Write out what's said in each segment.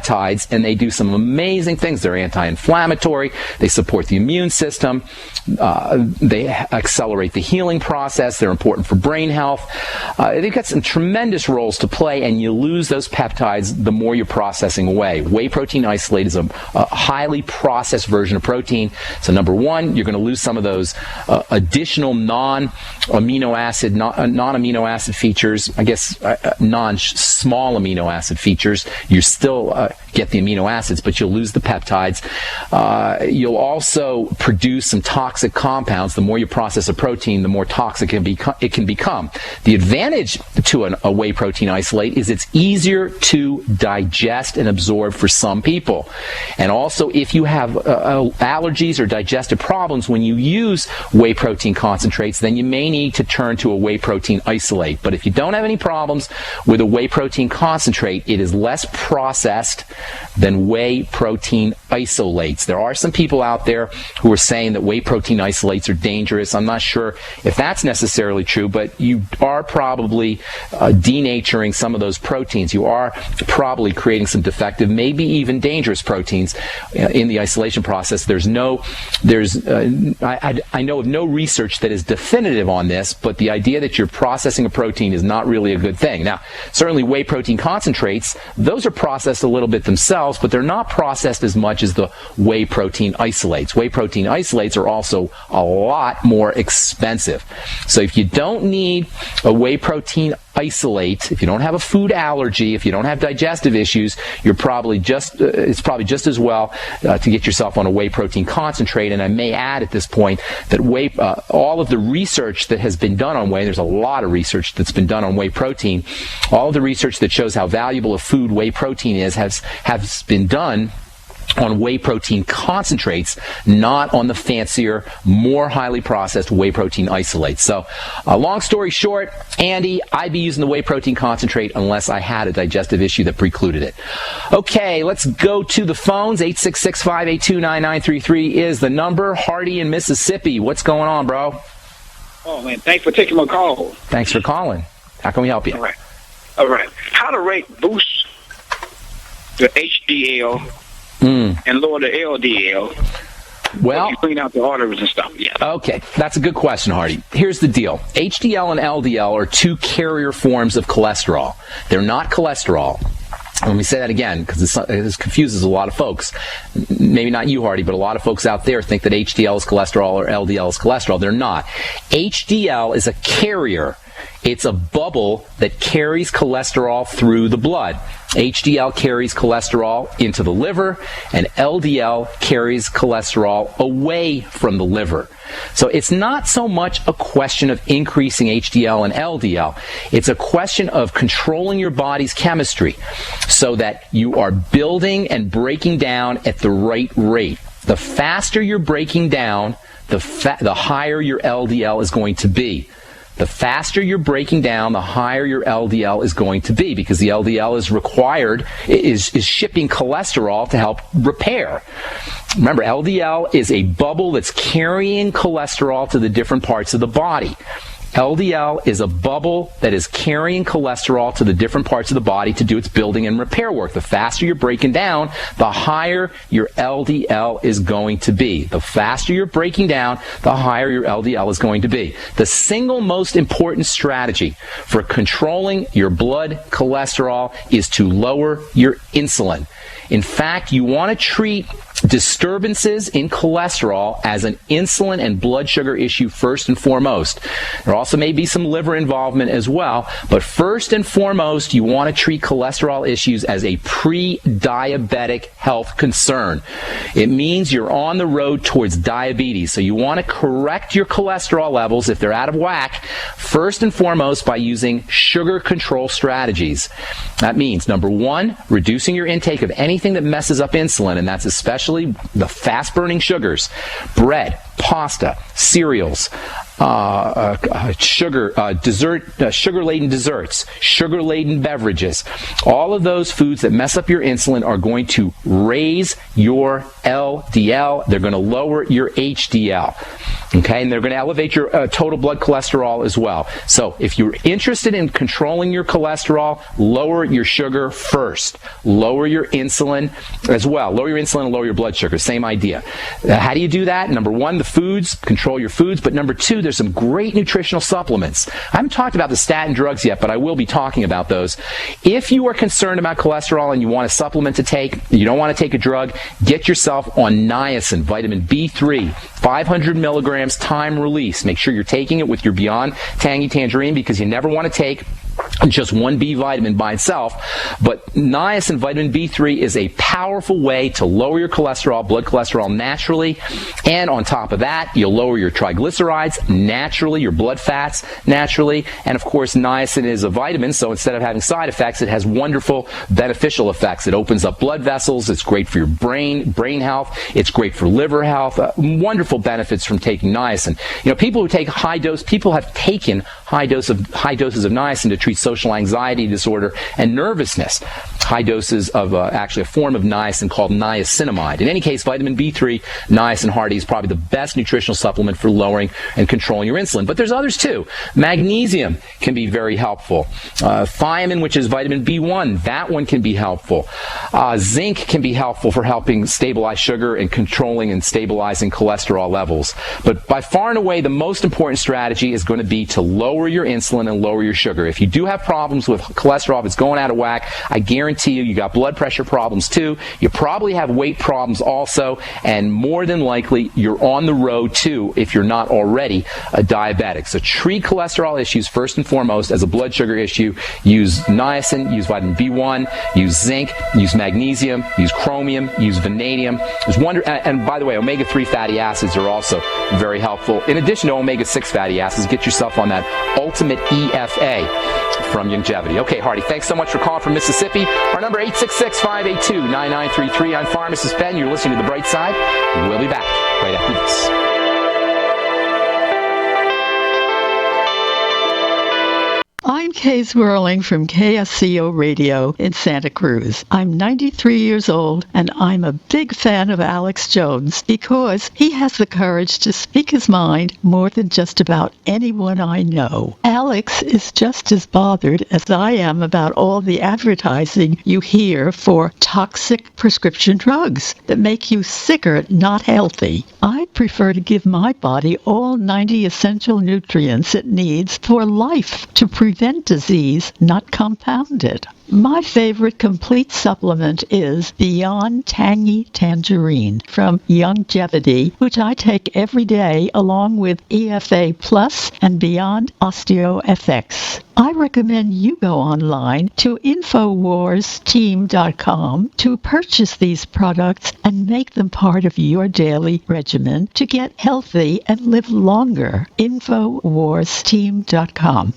peptides, and they do some amazing things. They're anti-inflammatory. They support the immune system. They accelerate the healing process. They're important for brain health. They've got some tremendous roles to play, and you lose those peptides the more you're processing away. Whey protein isolate is a highly processed version of protein. So number one, you're going to lose some of those additional non-amino acid features, I guess non-small amino acid features. You still get the amino acids, but you'll lose the peptides. You'll also produce some toxic compounds. The more you process a protein, the more toxic it can become. The advantage to a whey protein isolate is it's easier to digest and absorb for some people. And also, if you have allergies or digestive problems when you use whey protein concentrates, then you may need to turn to a whey protein isolate. But if you don't have any problems with a whey protein concentrate, it is less processed than whey protein isolates. There are some people out there who are saying that whey protein isolates are dangerous. I'm not sure if that's necessarily true, but you are probably denaturing some of those proteins. You are probably creating some defective, maybe even dangerous proteins in the isolation process. I know of no research that is definitive on this, but the idea that you're processing a protein is not really a good thing. Now, certainly whey protein concentrates, those are processed a little bit themselves, but they're not processed as much as the whey protein isolates. Whey protein isolates are also a lot more expensive. So if you don't need a whey protein isolate, if you don't have a food allergy, if you don't have digestive issues, it's probably just as well to get yourself on a whey protein concentrate. And I may add at this point that all of the research that has been done on whey, there's a lot of research that's been done on whey protein, all of the research that shows how valuable a food whey protein is has been done on whey protein concentrates, not on the fancier, more highly processed whey protein isolates. So, long story short, Andy, I'd be using the whey protein concentrate unless I had a digestive issue that precluded it. Okay, let's go to the phones. 866-582-9933 is the number. Hardy in Mississippi. What's going on, bro? Oh, man, thanks for taking my call. Thanks for calling. How can we help you? All right. How to rate boost the HDL and lower the LDL. Well, clean out the arteries and stuff. Yeah. Okay, that's a good question, Hardy. Here's the deal. HDL and LDL are two carrier forms of cholesterol. They're not cholesterol. Let me say that again, because this confuses a lot of folks. Maybe not you, Hardy, but a lot of folks out there think that HDL is cholesterol or LDL is cholesterol. They're not. HDL is a carrier. It's a bubble that carries cholesterol through the blood. HDL carries cholesterol into the liver, and LDL carries cholesterol away from the liver. So it's not so much a question of increasing HDL and LDL. It's a question of controlling your body's chemistry so that you are building and breaking down at the right rate. The faster you're breaking down, the higher your LDL is going to be. The faster you're breaking down, the higher your LDL is going to be, because the LDL is shipping cholesterol to help repair. Remember, LDL is a bubble that's carrying cholesterol to the different parts of the body. LDL is a bubble that is carrying cholesterol to the different parts of the body to do its building and repair work. The faster you're breaking down, the higher your LDL is going to be. The faster you're breaking down, the higher your LDL is going to be. The single most important strategy for controlling your blood cholesterol is to lower your insulin. In fact, you want to treat disturbances in cholesterol as an insulin and blood sugar issue first and foremost. There also may be some liver involvement as well, but first and foremost, you want to treat cholesterol issues as a pre-diabetic health concern. It means you're on the road towards diabetes, so you want to correct your cholesterol levels if they're out of whack, first and foremost by using sugar control strategies. That means, number one, reducing your intake of anything that messes up insulin, and that's especially the fast-burning sugars, bread, pasta, cereals, sugar-laden desserts, sugar-laden beverages. All of those foods that mess up your insulin are going to raise your LDL. They're going to lower your HDL. Okay, and they're going to elevate your total blood cholesterol as well. So if you're interested in controlling your cholesterol, lower your sugar first. Lower your insulin as well. Lower your insulin and lower your blood sugar. Same idea. How do you do that? Number one, the foods. Control your foods. But number two, there's some great nutritional supplements. I haven't talked about the statin drugs yet, but I will be talking about those. If you are concerned about cholesterol and you want a supplement to take, you don't want to take a drug, get yourself on niacin, vitamin B3, 500 milligrams time release. Make sure you're taking it with your Beyond Tangy Tangerine, because you never want to take just one B vitamin by itself. But niacin, vitamin B3, is a powerful way to lower your cholesterol, blood cholesterol, naturally. And on top of that, you'll lower your triglycerides naturally, your blood fats naturally. And of course, niacin is a vitamin, so instead of having side effects, it has wonderful beneficial effects. It opens up blood vessels. It's great for your brain health. It's great for liver health. Wonderful benefits from taking niacin. You know, people who take people have taken high doses of niacin to treat social anxiety disorder and nervousness. High doses of actually a form of niacin called niacinamide. In any case, vitamin B3, niacin, Hardy, is probably the best nutritional supplement for lowering and controlling your insulin. But there's others too. Magnesium can be very helpful. Thiamine, which is vitamin B1, that one can be helpful. Zinc can be helpful for helping stabilize sugar and controlling and stabilizing cholesterol levels. But by far and away, the most important strategy is going to be to lower your insulin and lower your sugar. If you do have problems with cholesterol, if it's going out of whack, I guarantee you got blood pressure problems too. You probably have weight problems also, and more than likely you're on the road too if you're not already a diabetic. So treat cholesterol issues first and foremost as a blood sugar issue. Use niacin, use vitamin B1, use zinc, use magnesium, use chromium, use vanadium. And by the way, omega-3 fatty acids are also very helpful. In addition to omega-6 fatty acids, get yourself on that ultimate EFA from Longevity. Okay, Hardy, thanks so much for calling from Mississippi. Our number 866-582-9933. I'm Pharmacist Ben. You're listening to The Bright Side. We'll be back right after this. I'm Kay Swirling from KSCO Radio in Santa Cruz. I'm 93 years old, and I'm a big fan of Alex Jones because he has the courage to speak his mind more than just about anyone I know. Alex is just as bothered as I am about all the advertising you hear for toxic prescription drugs that make you sicker, not healthy. I prefer to give my body all 90 essential nutrients it needs for life to prevent disease, not compound it. My favorite complete supplement is Beyond Tangy Tangerine from Longevity, which I take every day along with EFA Plus and Beyond OsteoFX. I recommend you go online to InfoWarsTeam.com to purchase these products and make them part of your daily regimen to get healthy and live longer. InfoWarsTeam.com.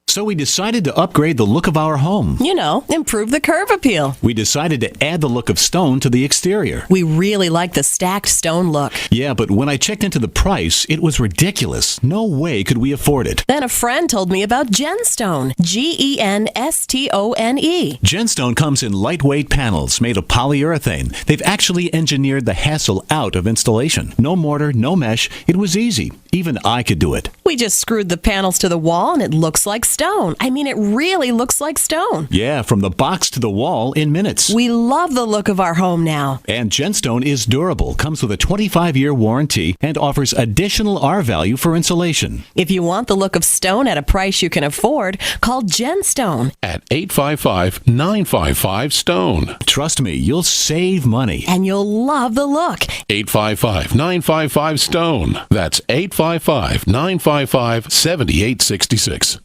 So we decided to upgrade the look of our home. You know, improve the curb appeal. We decided to add the look of stone to the exterior. We really like the stacked stone look. Yeah, but when I checked into the price, it was ridiculous. No way could we afford it. Then a friend told me about Genstone. Genstone. Genstone comes in lightweight panels made of polyurethane. They've actually engineered the hassle out of installation. No mortar, no mesh. It was easy. Even I could do it. We just screwed the panels to the wall and it looks like stone. I mean, it really looks like stone. Yeah, from the box to the wall in minutes. We love the look of our home now. And Genstone is durable, comes with a 25-year warranty, and offers additional R value for insulation. If you want the look of stone at a price you can afford, call Genstone at 855-955-STONE. Trust me, you'll save money. And you'll love the look. 855-955-STONE. That's 855-955-7866.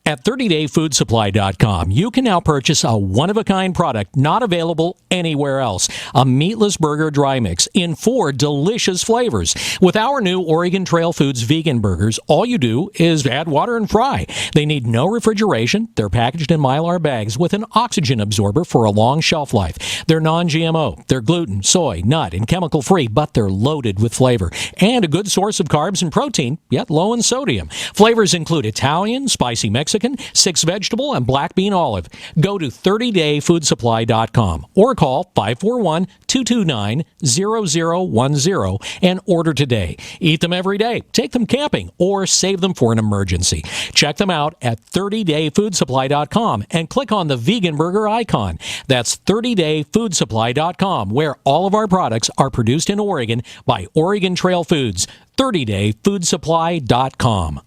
At 30dayfoodsupply.com, you can now purchase a one-of-a-kind product not available anywhere else. A meatless burger dry mix in 4 delicious flavors. With our new Oregon Trail Foods vegan burgers, all you do is add water and fry. They need no refrigeration. They're packaged in Mylar bags with an oxygen absorber for a long shelf life. They're non-GMO. They're gluten, soy, nut, and chemical-free, but they're loaded with flavor. And a good source of carbs and protein, yet low in sodium. Flavors include Italian, spicy Mexican, 6 vegetable, and black bean olive. Go to 30dayfoodsupply.com or call 541-229-0010 and order today. Eat them every day, take them camping, or save them for an emergency. Check them out at 30dayfoodsupply.com and click on the vegan burger icon. That's 30dayfoodsupply.com, where all of our products are produced in Oregon by Oregon Trail Foods. 30dayfoodsupply.com.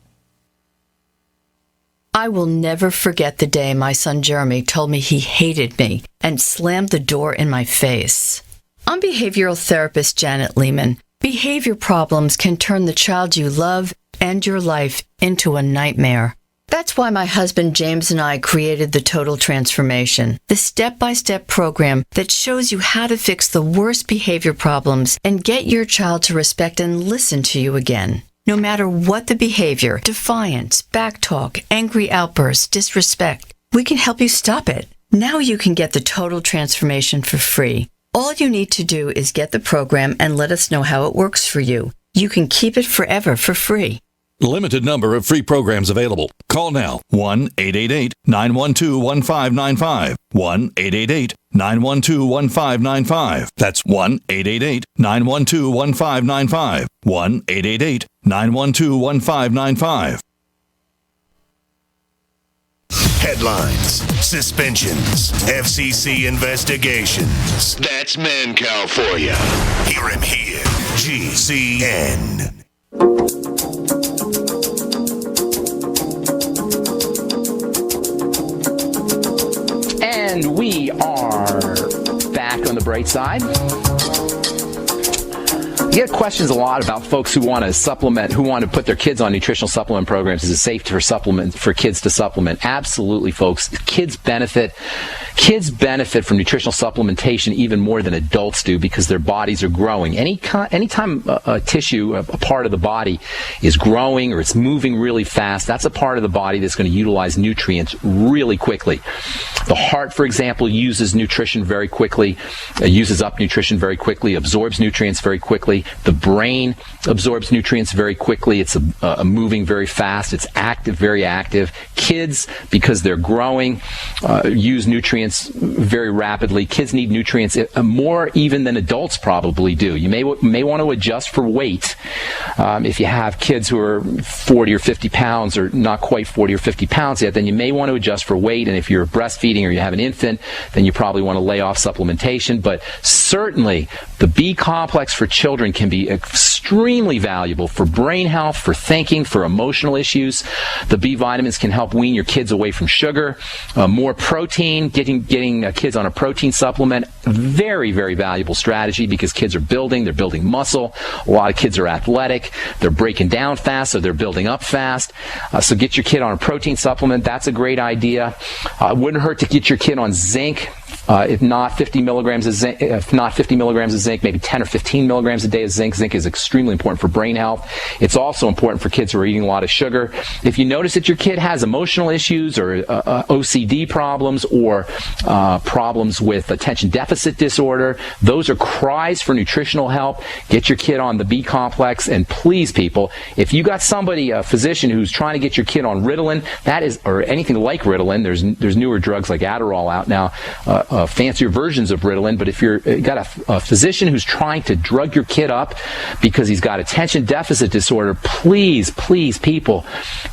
I will never forget the day my son Jeremy told me he hated me and slammed the door in my face. I'm behavioral therapist Janet Lehman. Behavior problems can turn the child you love and your life into a nightmare. That's why my husband James and I created the Total Transformation, the step-by-step program that shows you how to fix the worst behavior problems and get your child to respect and listen to you again. No matter what the behavior, defiance, backtalk, angry outbursts, disrespect, we can help you stop it. Now you can get the Total Transformation for free. All you need to do is get the program and let us know how it works for you. You can keep it forever for free. Limited number of free programs available. Call now. 1-888-912-1595. 1-888-912-1595. That's 1-888-912-1595. 1-888-912-1595. Headlines, suspensions, FCC investigations. That's Mancow for you. Hear him here. GCN. And we are back on the bright side. You get questions a lot about folks who want to supplement, who want to put their kids on nutritional supplement programs. Is it safe for kids to supplement? Absolutely, folks. Kids benefit from nutritional supplementation even more than adults do because their bodies are growing. Anytime a tissue, a part of the body is growing or it's moving really fast, that's a part of the body that's going to utilize nutrients really quickly. The heart, for example, uses nutrition very quickly, uses up nutrition very quickly, absorbs nutrients very quickly. The brain absorbs nutrients very quickly. It's moving very fast. It's active, very active. Kids, because they're growing, use nutrients very rapidly. Kids need nutrients more even than adults probably do. You may want to adjust for weight. If you have kids who are 40 or 50 pounds or not quite 40 or 50 pounds yet, then you may want to adjust for weight. And if you're breastfeeding or you have an infant, then you probably want to lay off supplementation. But certainly, the B complex for children can be extremely valuable for brain health, for thinking, for emotional issues. The B vitamins can help wean your kids away from sugar. More protein, getting kids on a protein supplement, very, very valuable strategy because kids are they're building muscle. A lot of kids are athletic. They're breaking down fast, so they're building up fast. So get your kid on a protein supplement. That's a great idea. It wouldn't hurt to get your kid on zinc. If not 50 milligrams of zinc, maybe 10 or 15 milligrams a day of zinc. Zinc is extremely important for brain health. It's also important for kids who are eating a lot of sugar. If you notice that your kid has emotional issues or OCD problems or problems with attention deficit disorder, those are cries for nutritional help. Get your kid on the B complex. And please, people, if you got a physician who's trying to get your kid on Ritalin, or anything like Ritalin, there's newer drugs like Adderall out now, fancier versions of Ritalin, but if you've got a physician who's trying to drug your kid up because he's got attention deficit disorder, please, people,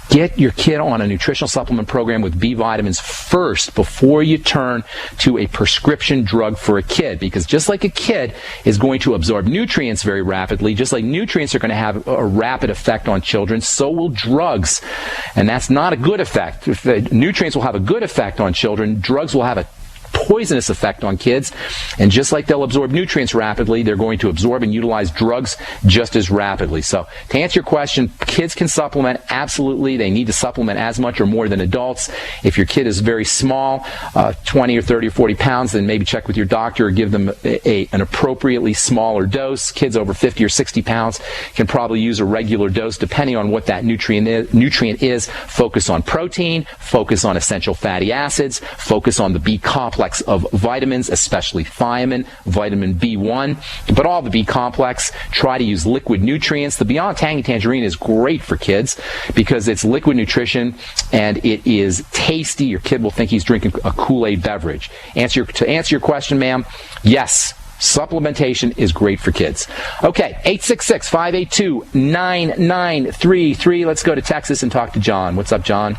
get your kid on a nutritional supplement program with B vitamins first before you turn to a prescription drug for a kid, because just like a kid is going to absorb nutrients very rapidly, just like nutrients are going to have a rapid effect on children, so will drugs. And that's not a good effect. If nutrients will have a good effect on children, drugs will have a poisonous effect on kids. And just like they'll absorb nutrients rapidly, they're going to absorb and utilize drugs just as rapidly. So to answer your question, kids can supplement. Absolutely. They need to supplement as much or more than adults. If your kid is very small, 20 or 30 or 40 pounds, then maybe check with your doctor or give them an appropriately smaller dose. Kids over 50 or 60 pounds can probably use a regular dose depending on what that nutrient is. Focus on protein, focus on essential fatty acids, focus on the B complex of vitamins, especially thiamine, vitamin B1, but all the B complex. Try to use liquid nutrients. The Beyond Tangy Tangerine is great for kids because it's liquid nutrition and it is tasty. Your kid will think he's drinking a Kool-Aid beverage. To answer your question, ma'am, yes, supplementation is great for kids. Okay, 866-582-9933. Let's go to Texas and talk to John. What's up, John?